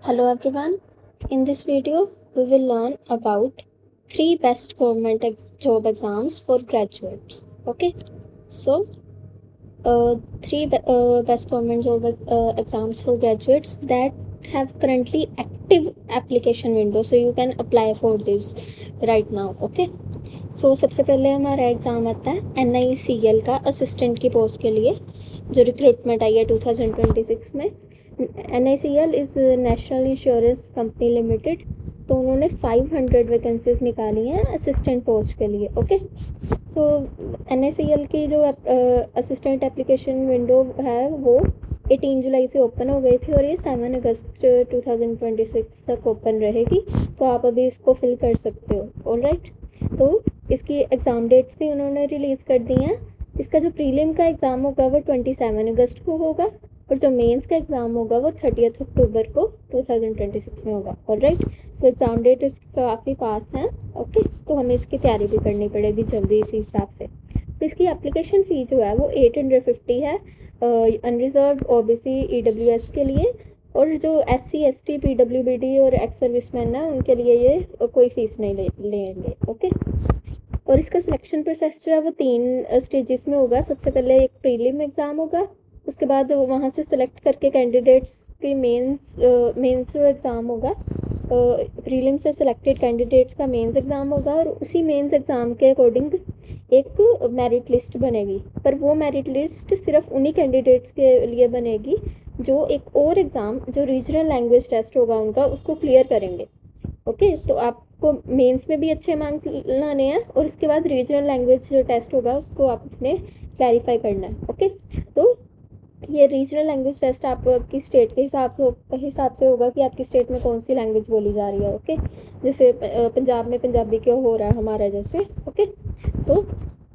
Hello everyone. In this video, we will learn about 3 best government job exams for graduates. Okay, so uh, best government job exams for graduates that have currently active application window, so you can apply for this right now. Okay, so सबसे पहले हमारा exam आता है NICL का assistant की post के लिए जो रिक्रूटमेंट आई है 2026 में। NICL is national insurance company limited, तो उन्होंने 500 वैकेंसीज निकाली हैं असिस्टेंट पोस्ट के लिए। ओके, सो NICL की जो असिस्टेंट एप्लीकेशन विंडो है वो 18 जुलाई से ओपन हो गई थी और ये 7 अगस्त 2026 तक ओपन रहेगी, तो आप अभी इसको फिल कर सकते हो। ऑलराइट, तो इसकी एग्ज़ाम डेट्स भी उन्होंने रिलीज़ कर दी हैं। इसका जो प्रीलिम का एग्ज़ाम होगा वो 27 अगस्त को होगा और जो मेंस का एग्ज़ाम होगा वो 30 अक्टूबर को 2026 में होगा। ऑलराइट, तो एग्ज़ाम डेट काफ़ी पास हैं। ओके, तो हमें इसकी तैयारी भी करनी पड़ेगी जल्दी इसी हिसाब से। तो इसकी एप्लीकेशन फ़ी जो है वो 850 है अनरिजर्व OBC EWS के लिए, और जो SC ST PWBD और एक्स सर्विसमैन है उनके लिए ये कोई फ़ीस नहीं लेंगे। ओके, और इसका सिलेक्शन प्रोसेस जो है वो 3 स्टेजेस में होगा। सबसे पहले एक प्रीलिम एग्ज़ाम होगा, उसके बाद वहाँ से सिलेक्ट करके कैंडिडेट्स की मेंस एग्ज़ाम होगा। प्रीलिम से सिलेक्टेड कैंडिडेट्स का मेंस एग्ज़ाम होगा और उसी मेंस एग्ज़ाम के अकॉर्डिंग एक मेरिट लिस्ट बनेगी, पर वो मेरिट लिस्ट सिर्फ उन्हीं कैंडिडेट्स के लिए बनेगी जो एक और एग्ज़ाम जो रीजनल लैंग्वेज टेस्ट होगा उनका उसको क्लियर करेंगे। ओके, तो आपको मेंस में भी अच्छे मार्क्स लाने हैं और उसके बाद रीजनल लैंग्वेज जो टेस्ट होगा उसको आपने क्लैरिफाई करना है। ओके, तो ये रीजनल लैंग्वेज टेस्ट आपकी स्टेट के हिसाब से होगा कि आपकी स्टेट में कौन सी लैंग्वेज बोली जा रही है। ओके, जैसे पंजाब में पंजाबी क्यों हो रहा है हमारा जैसे। ओके, तो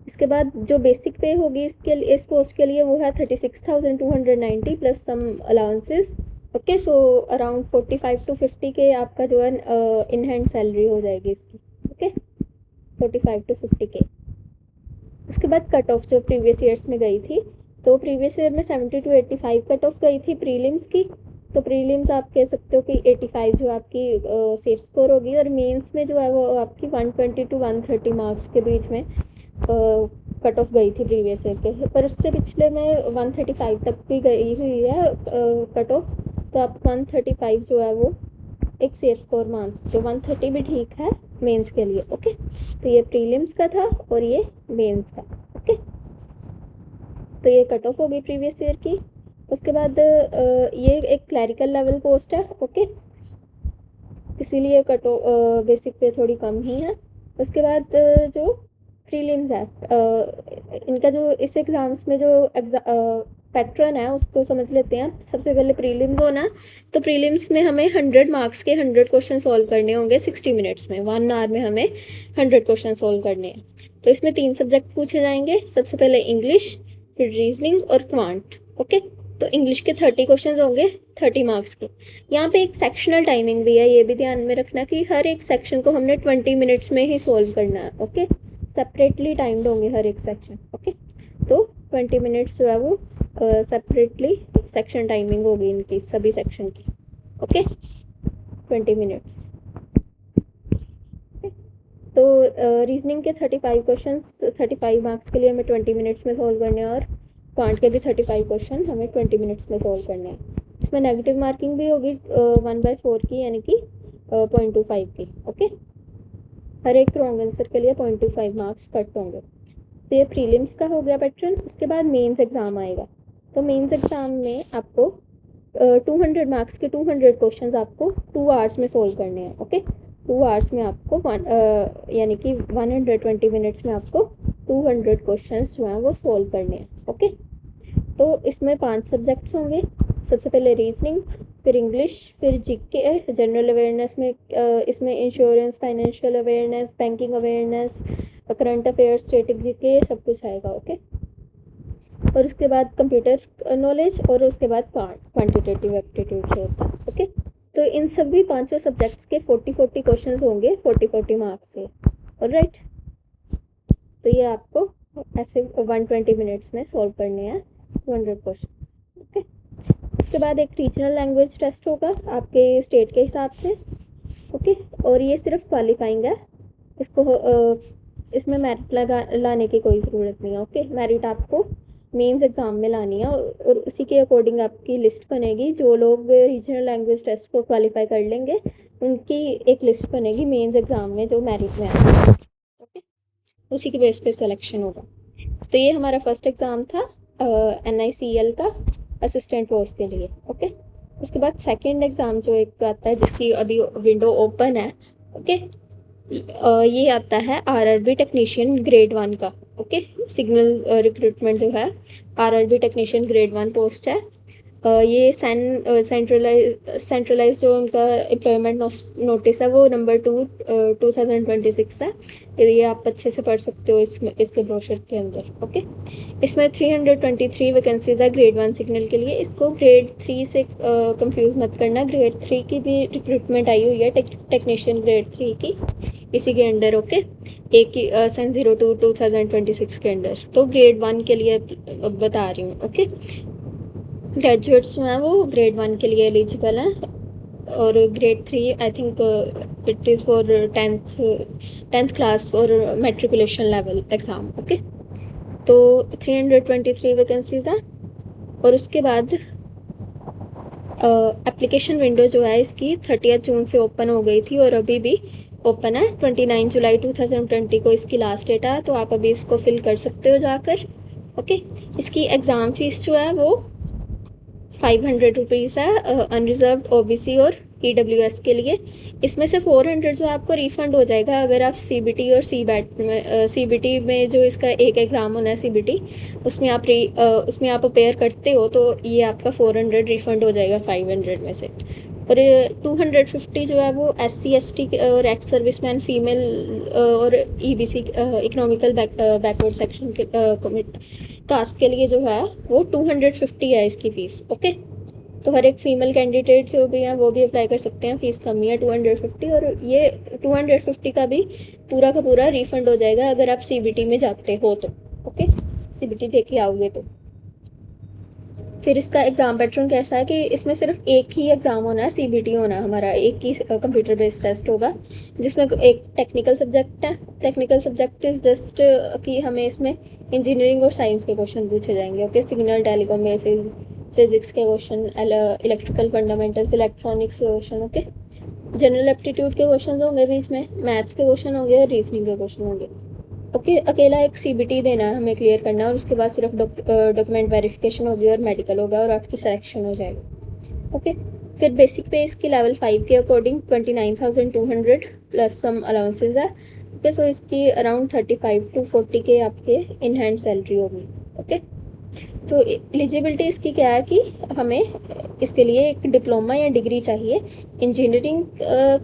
इसके बाद जो बेसिक पे होगी इसके लिए इस पोस्ट के लिए वो है 36,290 plus some allowances. Okay, so around 45 to 50 के आपका जो है इन हैंड सैलरी हो जाएगी इसकी। ओके, 45 to 50 के। उसके बाद कट ऑफ जो प्रीवियस ईयर्स में गई थी, तो प्रीवियस ईयर में 70 to 85 कट ऑफ गई थी प्रीलिम्स की, तो प्रीलिम्स आप कह सकते हो कि 85 जो आपकी सेफ स्कोर होगी, और मेंस में जो है वो आपकी 120 to 130 मार्क्स के बीच में कट ऑफ गई थी प्रीवियस ईयर के, पर उससे पिछले में 135 तक भी गई हुई है कट ऑफ, तो आप 135 जो है वो एक सेफ स्कोर मान सकते हो। 130 भी ठीक है मेंस के लिए। ओके, तो ये प्रीलिम्स का था और ये मेंस का। ओके, तो ये कट ऑफ हो गई प्रीवियस ईयर की। उसके बाद ये एक क्लैरिकल लेवल पोस्ट है। ओके, इसीलिए कट बेसिक पे थोड़ी कम ही है। उसके बाद जो प्रीलिम्स है इनका जो इस एग्ज़ाम्स में जो पैटर्न है उसको समझ लेते हैं। सबसे पहले प्रीलिम्स होना, तो प्रीलिम्स में हमें 100 मार्क्स के 100 क्वेश्चन सॉल्व करने होंगे 60 मिनट्स में। 1 आवर में हमें 100 क्वेश्चन सॉल्व करने हैं। तो इसमें 3 सब्जेक्ट पूछे जाएंगे। सबसे पहले इंग्लिश, फिर रीजनिंग और क्वांट। ओके, तो इंग्लिश के 30 क्वेश्चन होंगे 30 मार्क्स के। यहाँ पे एक सेक्शनल टाइमिंग भी है, ये भी ध्यान में रखना कि हर एक सेक्शन को हमने 20 मिनट्स में ही सॉल्व करना है। ओके, सेपरेटली टाइम्ड होंगे हर एक सेक्शन। ओके, तो 20 मिनट्स जो है वो सेपरेटली सेक्शन टाइमिंग होगी इनकी सभी सेक्शन की। Okay, 20 minutes. तो रीजनिंग के 35 क्वेश्चन 35 मार्क्स के लिए हमें 20 मिनट्स में सॉल्व करने हैं, और क्वांट के भी 35 क्वेश्चन हमें 20 मिनट्स में सॉल्व करने हैं। इसमें नेगेटिव मार्किंग भी होगी 1/4 की, यानी कि 0.25 की। ओके, हर एक रॉन्ग आंसर के लिए 0.25 मार्क्स कट होंगे। तो ये प्रीलिम्स का हो गया पैटर्न। उसके बाद मेंस एग्ज़ाम आएगा, तो मेंस एग्ज़ाम में आपको 200 मार्क्स के 200 क्वेश्चंस आपको 2 आवर्स में सॉल्व करने हैं। ओके, 2 आवर्स में आपको यानी कि 120 मिनट्स में आपको 200 क्वेश्चंस जो हैं वो सॉल्व करने हैं। ओके, तो इसमें 5 सब्जेक्ट्स होंगे। सबसे पहले रीजनिंग, फिर इंग्लिश, फिर जीके, जनरल अवेयरनेस में इसमें insurance, financial awareness, banking awareness, current affairs, static GK, ये सब कुछ आएगा। ओके, और उसके बाद कंप्यूटर नॉलेज, और उसके बाद क्वांटिटेटिव एप्टीट्यूड से होता है। ओके, तो इन सभी 5 सब्जेक्ट्स के 40 क्वेश्चन होंगे 40 मार्क्स से। ऑलराइट, तो ये आपको ऐसे 120 मिनट्स में सॉल्व करने हैं 200 क्वेश्चन। ओके, उसके बाद एक रीजनल लैंग्वेज टेस्ट होगा आपके स्टेट के हिसाब से, ओके। और ये सिर्फ क्वालिफाइंग है, इसमें मेरिट लाने की कोई ज़रूरत नहीं है, ओके। मेरिट आपको मेंस एग्ज़ाम में लानी है और उसी के अकॉर्डिंग आपकी लिस्ट बनेगी। जो लोग रीजनल लैंग्वेज टेस्ट को क्वालिफाई कर लेंगे उनकी एक लिस्ट बनेगी मेंस एग्ज़ाम में जो मेरिट में आएगी, ओके। उसी के बेस पे सिलेक्शन होगा। तो ये हमारा फर्स्ट एग्ज़ाम था NICL का असिस्टेंट पोस्ट के लिए, ओके। उसके बाद सेकंड एग्ज़ाम जो एक आता है जिसकी अभी विंडो ओपन है, ओके। ये आता है RRB टेक्नीशियन ग्रेड 1 का, ओके। सिग्नल रिक्रूटमेंट जो है RRB टेक्नीशियन ग्रेड 1 पोस्ट है। ये सेंट्रलाइज जो उनका एम्प्लॉयमेंट नोटिस है वो नंबर 2026 है। ये आप अच्छे से पढ़ सकते हो इसके ब्रोशर के अंदर, ओके। इसमें 323 वैकेंसीज है ग्रेड 1 सिग्नल के लिए। इसको ग्रेड 3 से कंफ्यूज मत करना, ग्रेड 3 की भी रिक्रूटमेंट आई हुई है टेक्नीशियन ग्रेड 3 की इसी के अंडर, ओके। एक ही सन 02/2026 के अंडर। तो ग्रेड 1 के लिए बता रही हूँ, ओके। ग्रेजुएट्स जो हैं वो ग्रेड 1 के लिए एलिजिबल हैं और grade 3 I think it is for tenth class और मेट्रिकुलेशन लेवल एग्ज़ाम, ओके। तो 323 वैकेंसीज़ हैं। और उसके बाद एप्लीकेशन विंडो जो है इसकी 30 जून से ओपन हो गई थी और अभी भी ओपन है। 29 जुलाई 2020 को इसकी लास्ट डेट है, तो आप अभी इसको फिल कर सकते हो जाकर, ओके। इसकी एग्ज़ाम फ़ीस जो है वो 500 रुपीज़ है अनरिजर्व्ड OBC और EWS के लिए। इसमें से 400 जो आपको रिफ़ंड हो जाएगा अगर आप CBT और CBAT में CBT में जो इसका एक एग्ज़ाम होना है CBT उसमें आप अपेयर करते हो तो ये आपका 400 रिफ़ंड हो जाएगा 500 में से। और 250 जो है वो SC ST और एक्स सर्विसमैन फीमेल और EBC इकोनॉमिकल बैकवर्ड सेक्शन के कास्ट के लिए जो है वो 250 है इसकी फ़ीस, ओके। तो हर एक फ़ीमेल कैंडिडेट जो भी हैं वो भी अप्लाई कर सकते हैं। फ़ीस कम ही है 250 और ये 250 का भी पूरा का पूरा रिफ़ंड हो जाएगा अगर आप CBT में जाते हो तो, ओके। CBT दे के आओगे तो। फिर इसका एग्ज़ाम पैटर्न कैसा है कि इसमें सिर्फ एक ही एग्ज़ाम होना है, CBT होना है हमारा, एक ही कंप्यूटर बेस्ड टेस्ट होगा जिसमें एक टेक्निकल सब्जेक्ट है। टेक्निकल सब्जेक्ट इज़ जस्ट कि हमें इसमें इंजीनियरिंग और साइंस के क्वेश्चन पूछे जाएंगे, okay. Signal telecom basis, physics के क्वेश्चन, इलेक्ट्रिकल फंडामेंटल्स, इलेक्ट्रॉनिक्स के क्वेश्चन, ओके। जनरल एप्टीट्यूड के क्वेश्चन होंगे बीच में, मैथ्स के क्वेश्चन होंगे और रीजनिंग के क्वेश्चन होंगे, ओके। अकेला एक CBT देना है हमें, क्लियर करना है और उसके बाद सिर्फ डॉक्यूमेंट वेरिफिकेशन होगी और मेडिकल होगा और आपकी सिलेक्शन हो जाएगी, ओके। फिर बेसिक पे इसकी लेवल 5 के अकॉर्डिंग 29,200 प्लस सम अलाउंसेज है, ओके। सो इसकी अराउंड 35 to 40 के आपके इन हैंड सैलरी होगी, ओके। तो एलिजिबिलिटी इसकी क्या है कि हमें इसके लिए एक डिप्लोमा या डिग्री चाहिए इंजीनियरिंग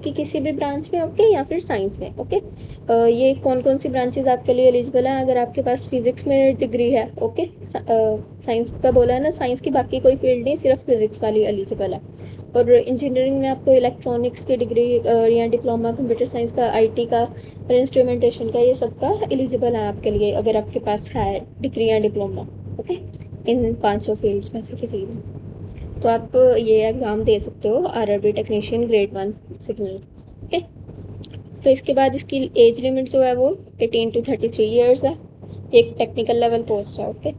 की किसी भी ब्रांच में, ओके, या फिर साइंस में, ओके। ये कौन कौन सी ब्रांचेस आपके लिए एलिजिबल हैं? अगर आपके पास फिज़िक्स में डिग्री है, ओके। साइंस का बोला है ना, साइंस की बाकी कोई फील्ड नहीं, सिर्फ फिज़िक्स वाली एलिजिबल है। और इंजीनियरिंग में आपको इलेक्ट्रॉनिक्स की डिग्री या डिप्लोमा कंप्यूटर साइंस का, IT का और इंस्ट्रूमेंटेशन का, ये सब का एलिजिबल है आपके लिए अगर आपके पास है डिग्री या डिप्लोमा, ओके। इन 500 फील्ड्स में से किसी भी, तो आप ये एग्ज़ाम दे सकते हो RRB technician grade 1 signal, okay. तो इसके बाद इसकी एज लिमिट जो है वो 18 to 33 ईयर्स है। एक टेक्निकल लेवल पोस्ट है, ओके।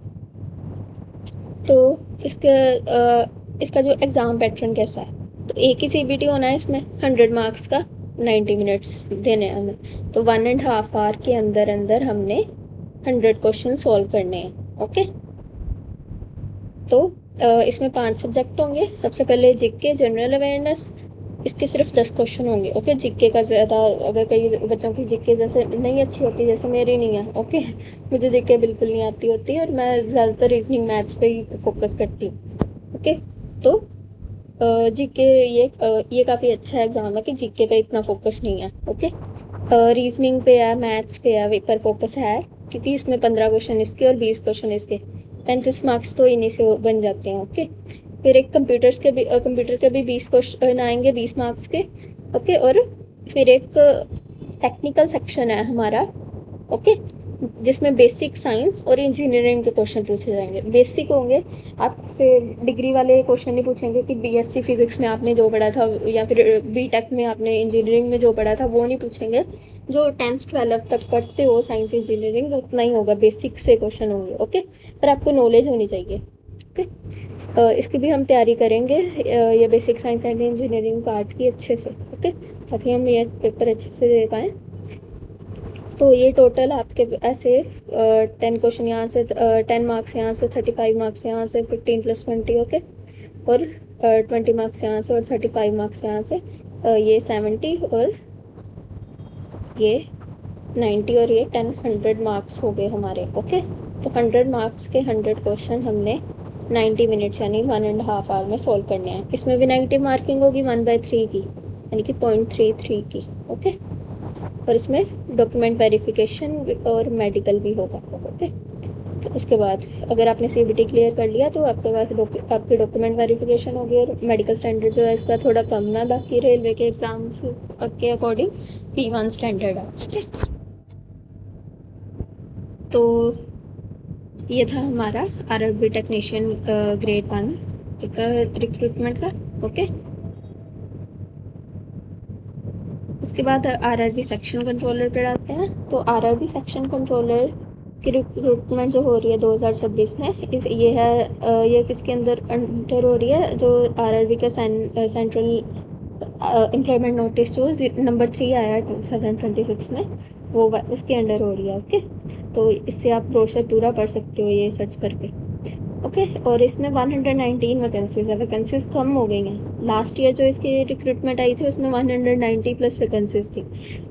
तो इसका जो एग्ज़ाम पैटर्न कैसा है, तो एक ही CBT होना है इसमें 100 मार्क्स का, 90 मिनट्स देने हैं हमें। तो 1.5 आवर के अंदर अंदर हमने 100 क्वेश्चन सॉल्व करने हैं, ओके। तो इसमें 5 सब्जेक्ट होंगे। सबसे पहले GK जनरल अवेयरनेस, इसके सिर्फ 10 क्वेश्चन होंगे, ओके। GK का ज़्यादा, अगर कई बच्चों की GK जैसे नहीं अच्छी होती, जैसे मेरी नहीं है, ओके। मुझे GK बिल्कुल नहीं आती होती और मैं ज़्यादातर रीजनिंग मैथ्स पे ही फोकस करती हूँ, ओके। तो GK ये काफ़ी अच्छा एग्ज़ाम है कि GK पे इतना फोकस नहीं है, ओके। रीजनिंग पे है, मैथ्स पे है, पर फोकस है क्योंकि इसमें 15 क्वेश्चन इसके और 20 क्वेश्चन इसके, 35 मार्क्स तो इन्हीं से बन जाते हैं, ओके। फिर एक कंप्यूटर के भी 20 क्वेश्चन आएंगे 20 मार्क्स के, ओके। और फिर एक टेक्निकल सेक्शन है हमारा ओके, जिसमें बेसिक साइंस और इंजीनियरिंग के क्वेश्चन पूछे जाएंगे। बेसिक होंगे, आपसे डिग्री वाले क्वेश्चन नहीं पूछेंगे कि बीएससी फिजिक्स में आपने जो पढ़ा था या फिर बीटेक में आपने इंजीनियरिंग में जो पढ़ा था वो नहीं पूछेंगे। जो 10th 12th तक पढ़ते हो साइंस इंजीनियरिंग उतना ही होगा, बेसिक से क्वेश्चन होंगे। ओके, पर आपको नॉलेज होनी चाहिए। ओके, इसकी भी हम तैयारी करेंगे, ये basic science and engineering part की अच्छे से। ओके, ताकि हम ये पेपर अच्छे से दे पाएँ। तो ये टोटल आपके ऐसे 10 क्वेश्चन यहाँ से, 10 मार्क्स यहाँ से, 35 मार्क्स यहाँ से, 15 + 20। ओके, और 20 मार्क्स यहाँ से और 35 मार्क्स यहाँ से, ये 70 और ये 90 और ये 10, 100 मार्क्स हो गए हमारे। ओके, तो 100 मार्क्स के 100 क्वेश्चन हमने 90 मिनट्स यानी 1.5 आवर में सॉल्व करने हैं। इसमें भी नेगेटिव मार्किंग होगी 1/3 की, यानी कि 0.33 की। ओके, और इसमें डॉक्यूमेंट वेरिफिकेशन और मेडिकल भी होगा। ओके, तो इसके बाद अगर आपने सीबीटी क्लियर कर लिया तो आपके पास आपकी डॉक्यूमेंट वेरिफिकेशन होगी, और मेडिकल स्टैंडर्ड जो है इसका थोड़ा कम है बाकी रेलवे के एग्ज़ाम्स के अकॉर्डिंग, P1 स्टैंडर्ड है। ओके, तो ये था हमारा आरआरबी टेक्नीशियन ग्रेड 1 का रिक्रूटमेंट का। ओके, उसके बाद आरआरबी सेक्शन कंट्रोलर पर आते हैं। तो आरआरबी सेक्शन कंट्रोलर की रिक्रूटमेंट जो हो रही है 2026 में, ये है, ये किसके अंडर हो रही है, जो आरआरबी का सेंट्रल एम्प्लॉयमेंट नोटिस जो नंबर 3 आया है 2026 में, वो उसके अंडर हो रही है। ओके, तो इससे आप ब्रोशर पूरा पढ़ सकते हो ये सर्च करके। ओके, और इसमें 119 वैकेंसीज है। वैकेंसीज कम हो गई हैं। लास्ट ईयर जो इसकी रिक्रूटमेंट आई थी उसमें 190+ वैकेंसीज थी,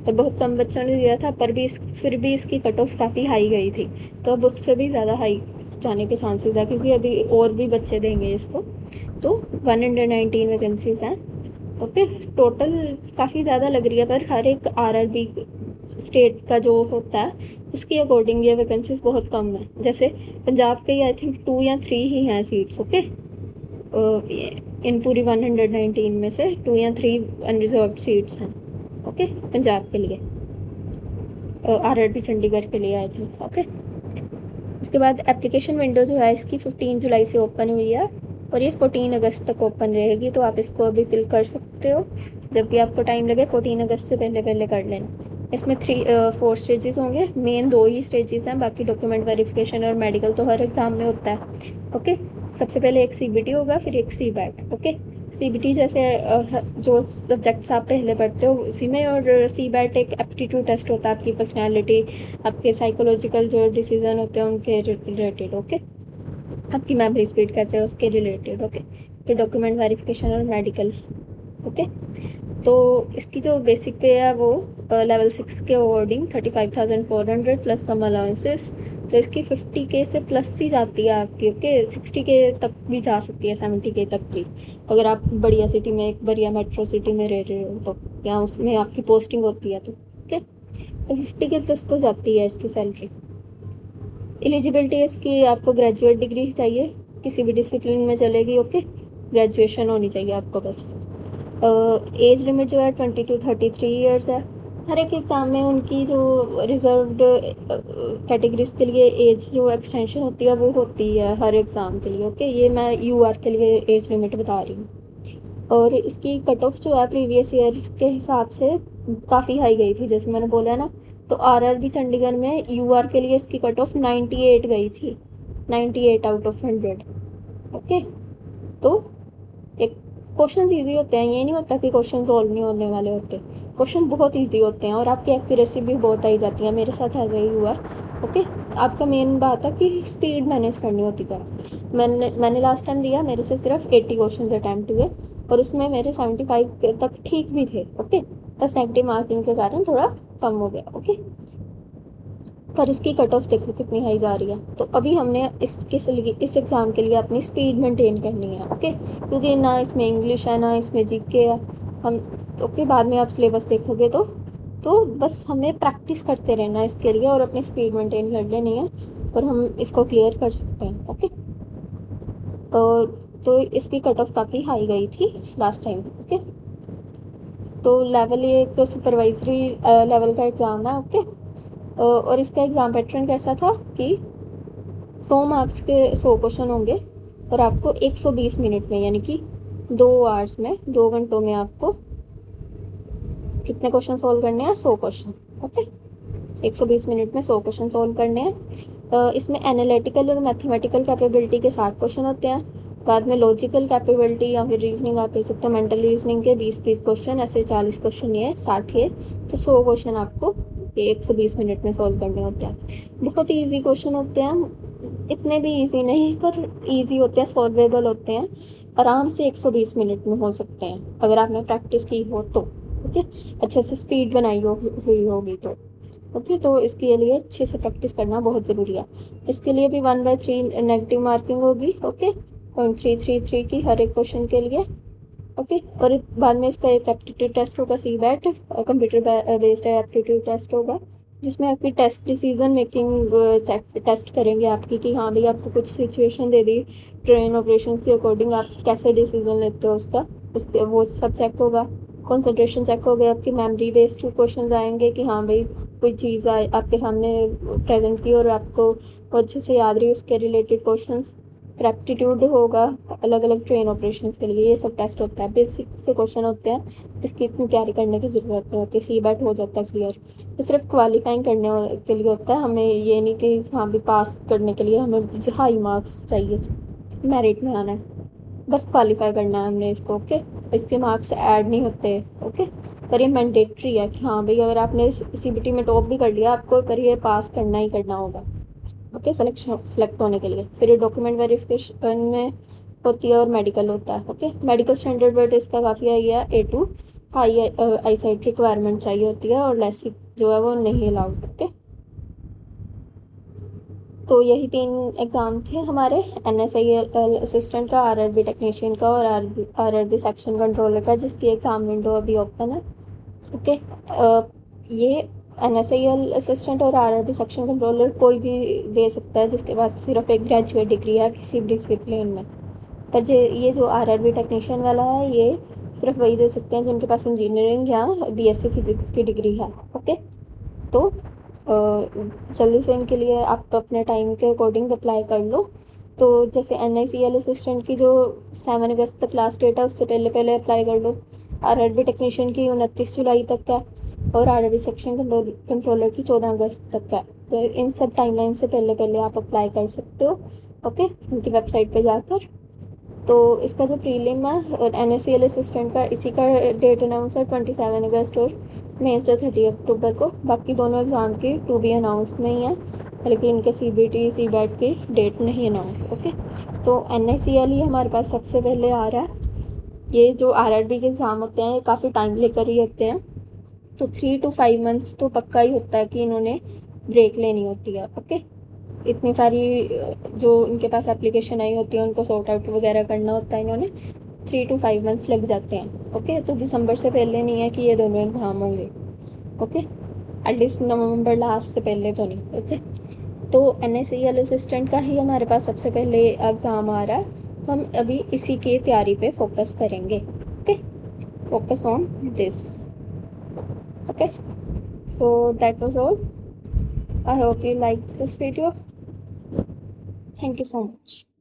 और बहुत कम बच्चों ने दिया था, पर भी फिर भी इसकी कट ऑफ काफ़ी हाई गई थी। तो अब उससे भी ज़्यादा हाई जाने के चांसेस है, क्योंकि अभी और भी बच्चे देंगे इसको। तो 119 वैकेंसीज हैं। ओके, टोटल काफ़ी ज़्यादा लग रही है, पर हर एक आरआरबी स्टेट का जो होता है उसके अकॉर्डिंग ये वैकेंसीज बहुत कम है। जैसे पंजाब के आई थिंक 2 या 3 ही हैं सीट्स। ओके, इन पूरी 119 में से 2 या 3 अनरिजर्व्ड सीट्स हैं। ओके, पंजाब के लिए, आरआरबी चंडीगढ़ के लिए आई थिंक। ओके, उसके बाद एप्लीकेशन विंडो जो है इसकी 15 जुलाई से ओपन हुई है, और ये 14 अगस्त तक ओपन रहेगी। तो आप इसको अभी फिल कर सकते हो, जब भी आपको टाइम लगे। 14 अगस्त से पहले पहले कर लेना। इसमें 4 स्टेजेस होंगे, मेन 2 ही स्टेजेस हैं, बाकी डॉक्यूमेंट वेरिफिकेशन और मेडिकल तो हर एग्ज़ाम में होता है। ओके, सबसे पहले एक सीबीटी होगा, फिर एक सीबैट। ओके, सीबीटी जैसे जो सब्जेक्ट्स आप पहले पढ़ते हो उसी में, और सीबैट एक एप्टीट्यूड टेस्ट होता है आपकी पर्सनैलिटी, आपके साइकोलॉजिकल जो डिसीजन होते हैं उनके रिलेटेड। ओके, आपकी मेमोरी स्पीड कैसे है उसके रिलेटेड। ओके, तो डॉक्यूमेंट वेरिफिकेशन और मेडिकल। ओके, तो इसकी जो बेसिक पे है वो लेवल 6 के अकॉर्डिंग 35,400 प्लस सम अलाउंसेस। तो इसकी 50K से प्लस ही जाती है आपकी। ओके, 60K तक भी जा सकती है, 70K तक भी, अगर आप बढ़िया सिटी में, एक बढ़िया मेट्रो सिटी में रह रहे हो तो, या उसमें आपकी पोस्टिंग होती है तो। ओके, तो 50K प्लस तो जाती है इसकी सैलरी। एलिजिबिलिटी इसकी आपको ग्रेजुएट डिग्री चाहिए, किसी भी डिसिप्लिन में चलेगी। ओके, ग्रेजुएशन होनी चाहिए आपको बस। एज लिमिट जो है 20 to 33 ईयर्स है। हर एक एग्ज़ाम में उनकी जो रिज़र्व्ड कैटेगरीज के लिए एज जो एक्सटेंशन होती है वो होती है हर एग्ज़ाम के लिए। ओके, ये मैं यूआर के लिए एज लिमिट बता रही हूँ। और इसकी कट ऑफ जो है प्रीवियस ईयर के हिसाब से काफ़ी हाई गई थी, जैसे मैंने बोला ना। तो आरआरबी चंडीगढ़ में यूआर के लिए इसकी कट ऑफ 98 गई थी, 98 आउट ऑफ 100। ओके, तो एक क्वेश्चंस इजी होते हैं, ये नहीं होता कि क्वेश्चन सॉल्व नहीं होने वाले होते। क्वेश्चन बहुत इजी होते हैं और आपकी एक्यूरेसी भी बहुत आई जाती है। मेरे साथ ऐसा ही हुआ। ओके, आपका मेन बात है कि स्पीड मैनेज करनी होती है। मैंने लास्ट टाइम दिया, मेरे से सिर्फ 80 क्वेश्चन अटैम्प्ट हुए, और उसमें मेरे 75 तक ठीक भी थे। ओके, बस नेगेटिव मार्किंग के कारण थोड़ा कम हो गया। ओके, पर इसकी कट ऑफ देखो कितनी हाई जा रही है। तो अभी हमने इस एग्ज़ाम के लिए अपनी स्पीड मेंटेन करनी है। ओके, क्योंकि ना इसमें इंग्लिश है ना इसमें जीके है। हम ओके, बाद में आप सिलेबस देखोगे तो बस हमें प्रैक्टिस करते रहना इसके लिए, और अपनी स्पीड मेंटेन कर लेनी है, और हम इसको क्लियर कर सकते हैं। ओके, और तो इसकी कट ऑफ काफ़ी हाई गई थी लास्ट टाइम। ओके, तो लेवल ये एक सुपरवाइजरी लेवल का एग्ज़ाम है। ओके, और इसका एग्ज़ाम पैटर्न कैसा था कि 100 मार्क्स के 100 क्वेश्चन होंगे और आपको 120 मिनट में, यानी कि 2 आवर्स में, 2 घंटों में आपको कितने क्वेश्चन सॉल्व करने हैं? 100 क्वेश्चन। ओके, 120 मिनट में 100 क्वेश्चन सॉल्व करने हैं। इसमें एनालिटिकल और मैथमेटिकल कैपेबिलिटी के 60 क्वेश्चन होते हैं। बाद में लॉजिकल कैपेबिलिटी या फिर रीजनिंग आप कह सकते हो, मेंटल रीजनिंग के 20-20 क्वेश्चन, ऐसे 40 क्वेश्चन, ये 60 है तो 100 क्वेश्चन आपको 120 मिनट में सॉल्व करने होते हैं। बहुत ही ईजी क्वेश्चन होते हैं, इतने भी ईजी नहीं पर ईजी होते हैं, सॉल्वेबल होते हैं, आराम से 120 मिनट में हो सकते हैं अगर आपने प्रैक्टिस की हो तो। ओके, अच्छे से स्पीड बनाई हुई होगी तो। ओके, तो इसके लिए अच्छे से प्रैक्टिस करना बहुत ज़रूरी है। इसके लिए भी 1/3 नेगेटिव मार्किंग होगी। ओके, 0.333 की हर एक क्वेश्चन के लिए। ओके, और बाद में इसका एक एप्टीट्यूड टेस्ट होगा, CBAT, computer based aptitude test होगा, जिसमें आपकी टेस्ट डिसीजन मेकिंग टेस्ट करेंगे आपकी, कि हाँ भाई आपको कुछ सिचुएशन दे दी ट्रेन ऑपरेशंस के अकॉर्डिंग, आप कैसे डिसीजन लेते हो उसके वो सब चेक होगा। कंसंट्रेशन चेक हो गया, आपकी मेमोरी बेस्ड क्वेश्चन आएंगे कि हाँ भाई कोई चीज़ आपके सामने प्रेजेंट की और आपको वो अच्छे से याद रही, उसके रिलेटेड क्वेश्चंस। एप्टीट्यूड होगा अलग अलग ट्रेन ऑपरेशंस के लिए, ये सब टेस्ट होता है, बेसिक से क्वेश्चन होते हैं, इसकी इतनी तैयारी करने की ज़रूरत नहीं होती। CBAT हो जाता है क्लियर, ये सिर्फ क्वालिफाइंग करने के लिए होता है, हमें ये नहीं कि हाँ भी पास करने के लिए हमें हाई मार्क्स चाहिए, मेरिट में आना है, बस क्वालिफाई करना है हमने इसको। ओके, इसके मार्क्स ऐड नहीं होते। ओके, पर ये मैंडेटरी है कि हाँ भाई अगर आपने CBT में टॉप भी कर लिया, आपको पर ये पास करना ही करना होगा। ओके, सेलेक्ट होने के लिए। फिर ये डॉक्यूमेंट वेरिफिकेशन में होती है और मेडिकल होता है। ओके, मेडिकल स्टैंडर्ड बट इसका काफ़ी हाई है, A2, हाई आई साइट रिक्वायरमेंट चाहिए होती है, और लेसिक जो है वो नहीं अलाउड। ओके, तो यही 3 एग्ज़ाम थे हमारे, NSIL असिस्टेंट का, RRB टेक्नीशियन का और RRB सेक्शन कंट्रोलर का, जिसकी एग्ज़ाम विंडो अभी ओपन है। ओके, ये NSIL असिस्टेंट और RRB सेक्शन कंट्रोलर कोई भी दे सकता है जिसके पास सिर्फ एक ग्रेजुएट डिग्री है किसी भी डिसिप्लिन में, पर ये जो RRB टेक्नीशियन वाला है ये सिर्फ वही दे सकते हैं जिनके पास इंजीनियरिंग या BSc फिज़िक्स की डिग्री है। ओके, तो जल्दी से इनके लिए आप अपने टाइम के अकॉर्डिंग अप्लाई कर लो। तो जैसे NICL असिस्टेंट की जो 7 अगस्त तक लास्ट डेट है, उससे पहले पहले अप्लाई कर लो। RRB टेक्नीशियन की 29 जुलाई तक का, और RRB सेक्शन कंट्रोलर की 14 अगस्त तक का। तो इन सब टाइमलाइन से पहले पहले आप अप्लाई कर सकते हो। ओके, इनकी वेबसाइट पे जाकर। तो इसका जो प्रीलिम है और NSCL असिस्टेंट का, इसी का डेट अनाउंस है 27 अगस्त, और मेंस जो 30 अक्टूबर को। बाकी दोनों एग्ज़ाम की टू बी अनाउंसड में ही है, बल्कि इनके CBT CBAT की डेट नहीं अनाउंस। ओके, तो NICL ही हमारे पास सबसे पहले आ रहा है। ये जो RRB के एग्ज़ाम होते हैं ये काफ़ी टाइम लेकर ही होते हैं, तो 3 to 5 मंथ्स तो पक्का ही होता है कि इन्होंने ब्रेक लेनी होती है। ओके, इतनी सारी जो इनके पास एप्लीकेशन आई होती है उनको सॉर्ट आउट वगैरह करना होता है, इन्होंने 3 to 5 मंथ्स लग जाते हैं। ओके, तो दिसंबर से पहले नहीं है कि ये दोनों एग्ज़ाम होंगे। ओके, एटलीस्ट नवंबर लास्ट से पहले तो नहीं। ओके, तो NSCL असिस्टेंट का ही हमारे पास सबसे पहले एग्ज़ाम आ रहा है, तो हम अभी इसी की तैयारी पे फोकस करेंगे। Okay, focus on this. Okay, so that was all. I hope you liked this video. Thank you so much.